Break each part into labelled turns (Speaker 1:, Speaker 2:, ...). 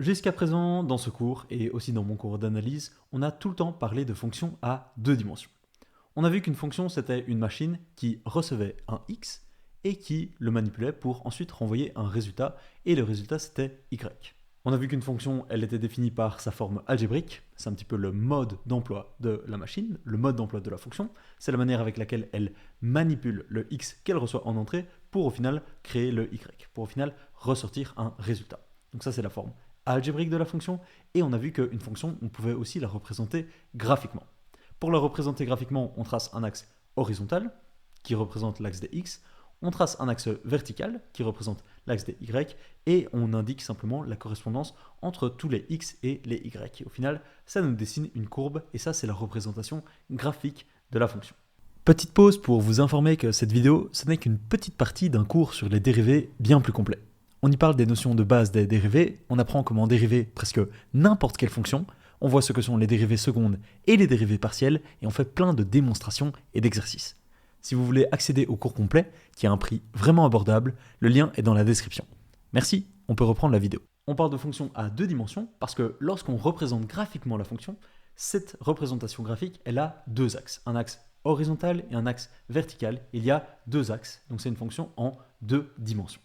Speaker 1: Jusqu'à présent, dans ce cours et aussi dans mon cours d'analyse, on a tout le temps parlé de fonctions à deux dimensions. On a vu qu'une fonction, c'était une machine qui recevait un x et qui le manipulait pour ensuite renvoyer un résultat, et le résultat, c'était y. On a vu qu'une fonction, elle était définie par sa forme algébrique, c'est un petit peu le mode d'emploi de la machine, le mode d'emploi de la fonction, c'est la manière avec laquelle elle manipule le x qu'elle reçoit en entrée pour au final créer le y, pour au final ressortir un résultat. Donc ça, c'est la forme algébrique de la fonction, et on a vu qu'une fonction, on pouvait aussi la représenter graphiquement. Pour la représenter graphiquement, on trace un axe horizontal qui représente l'axe des x, on trace un axe vertical qui représente l'axe des y, et on indique simplement la correspondance entre tous les x et les y. Et au final, ça nous dessine une courbe, et ça, c'est la représentation graphique de la fonction. Petite pause pour vous informer que cette vidéo, ce n'est qu'une petite partie d'un cours sur les dérivés bien plus complet. On y parle des notions de base des dérivés, on apprend comment dériver presque n'importe quelle fonction, on voit ce que sont les dérivées secondes et les dérivées partielles, et on fait plein de démonstrations et d'exercices. Si vous voulez accéder au cours complet, qui a un prix vraiment abordable, le lien est dans la description. Merci, on peut reprendre la vidéo. On parle de fonctions à deux dimensions parce que lorsqu'on représente graphiquement la fonction, cette représentation graphique, elle a deux axes, un axe horizontal et un axe vertical. Il y a deux axes, donc c'est une fonction en deux dimensions.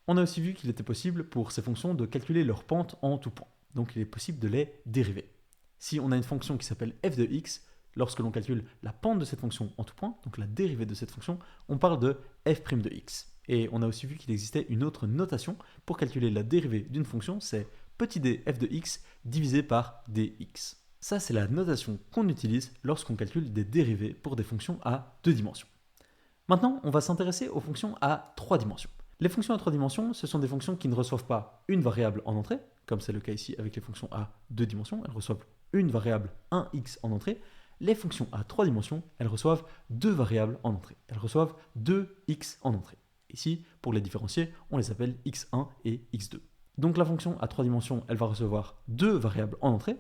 Speaker 1: On a aussi vu qu'il était possible pour ces fonctions de calculer leur pente en tout point. Donc il est possible de les dériver. Si on a une fonction qui s'appelle f de x, lorsque l'on calcule la pente de cette fonction en tout point, donc la dérivée de cette fonction, on parle de f' de x. Et on a aussi vu qu'il existait une autre notation pour calculer la dérivée d'une fonction, c'est petit d f de x divisé par dx. Ça, c'est la notation qu'on utilise lorsqu'on calcule des dérivées pour des fonctions à deux dimensions. Maintenant, on va s'intéresser aux fonctions à trois dimensions. Les fonctions à trois dimensions, ce sont des fonctions qui ne reçoivent pas une variable en entrée, comme c'est le cas ici avec les fonctions à deux dimensions, elles reçoivent une variable 1x en entrée. Les fonctions à trois dimensions, elles reçoivent deux variables en entrée, elles reçoivent 2x en entrée. Ici, pour les différencier, on les appelle x1 et x2. Donc la fonction à trois dimensions, elle va recevoir deux variables en entrée,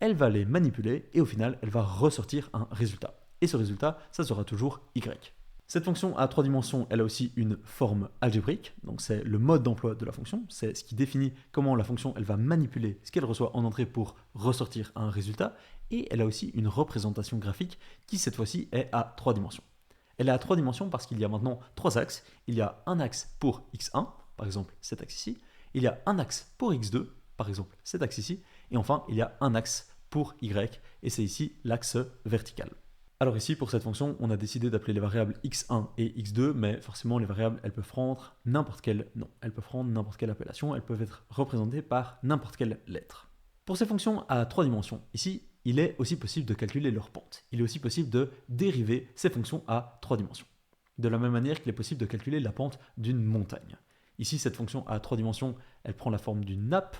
Speaker 1: elle va les manipuler et au final, elle va ressortir un résultat. Et ce résultat, ça sera toujours y. Cette fonction à trois dimensions, elle a aussi une forme algébrique, donc c'est le mode d'emploi de la fonction, c'est ce qui définit comment la fonction elle va manipuler ce qu'elle reçoit en entrée pour ressortir un résultat, et elle a aussi une représentation graphique qui cette fois-ci est à trois dimensions. Elle est à trois dimensions parce qu'il y a maintenant trois axes, il y a un axe pour x1, par exemple cet axe ici, il y a un axe pour x2, par exemple cet axe ici, et enfin il y a un axe pour y, et c'est ici l'axe vertical. Alors ici, pour cette fonction, on a décidé d'appeler les variables x1 et x2, mais forcément les variables, elles peuvent prendre n'importe quel nom, elles peuvent prendre n'importe quelle appellation, elles peuvent être représentées par n'importe quelle lettre. Pour ces fonctions à trois dimensions, ici, il est aussi possible de calculer leur pente. Il est aussi possible de dériver ces fonctions à trois dimensions. De la même manière qu'il est possible de calculer la pente d'une montagne. Ici, cette fonction à trois dimensions, elle prend la forme d'une nappe,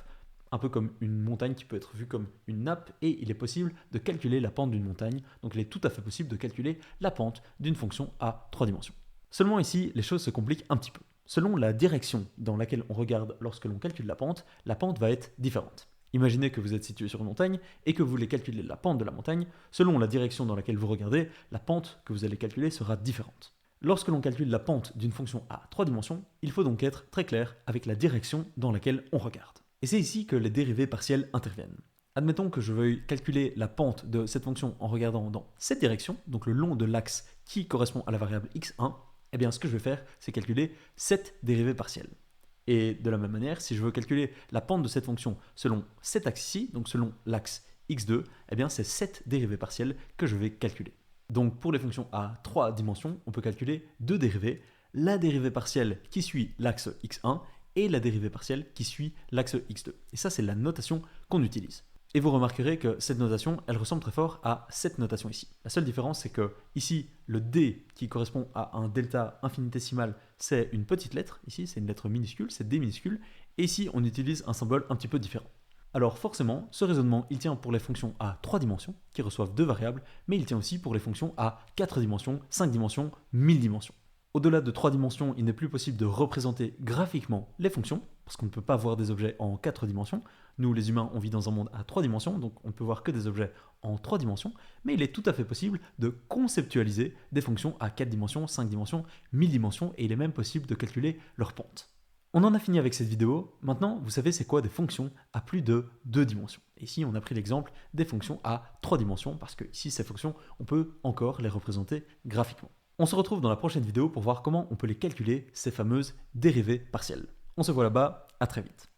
Speaker 1: un peu comme une montagne qui peut être vue comme une nappe, et il est possible de calculer la pente d'une montagne, donc il est tout à fait possible de calculer la pente d'une fonction à trois dimensions. Seulement ici, les choses se compliquent un petit peu. Selon la direction dans laquelle on regarde lorsque l'on calcule la pente va être différente. Imaginez que vous êtes situé sur une montagne et que vous voulez calculer la pente de la montagne, selon la direction dans laquelle vous regardez, la pente que vous allez calculer sera différente. Lorsque l'on calcule la pente d'une fonction à trois dimensions, il faut donc être très clair avec la direction dans laquelle on regarde. Et c'est ici que les dérivées partielles interviennent. Admettons que je veuille calculer la pente de cette fonction en regardant dans cette direction, donc le long de l'axe qui correspond à la variable x1, eh bien ce que je vais faire, c'est calculer cette dérivée partielle. Et de la même manière, si je veux calculer la pente de cette fonction selon cet axe ici, donc selon l'axe x2, eh bien c'est cette dérivée partielle que je vais calculer. Donc pour les fonctions à trois dimensions, on peut calculer deux dérivées, la dérivée partielle qui suit l'axe x1 et la dérivée partielle qui suit l'axe x2. Et ça, c'est la notation qu'on utilise. Et vous remarquerez que cette notation, elle ressemble très fort à cette notation ici. La seule différence, c'est que ici, le d qui correspond à un delta infinitésimal, c'est une petite lettre. Ici, c'est une lettre minuscule, c'est d minuscule. Et ici, on utilise un symbole un petit peu différent. Alors forcément, ce raisonnement, il tient pour les fonctions à 3 dimensions, qui reçoivent deux variables, mais il tient aussi pour les fonctions à 4 dimensions, 5 dimensions, 1000 dimensions. Au-delà de 3 dimensions, il n'est plus possible de représenter graphiquement les fonctions, parce qu'on ne peut pas voir des objets en 4 dimensions. Nous, les humains, on vit dans un monde à 3 dimensions, donc on ne peut voir que des objets en 3 dimensions, mais il est tout à fait possible de conceptualiser des fonctions à 4 dimensions, 5 dimensions, 1000 dimensions, et il est même possible de calculer leur pente. On en a fini avec cette vidéo. Maintenant, vous savez c'est quoi des fonctions à plus de 2 dimensions. Et ici, on a pris l'exemple des fonctions à 3 dimensions parce que ici, ces fonctions, on peut encore les représenter graphiquement. On se retrouve dans la prochaine vidéo pour voir comment on peut les calculer, ces fameuses dérivées partielles. On se voit là-bas, à très vite.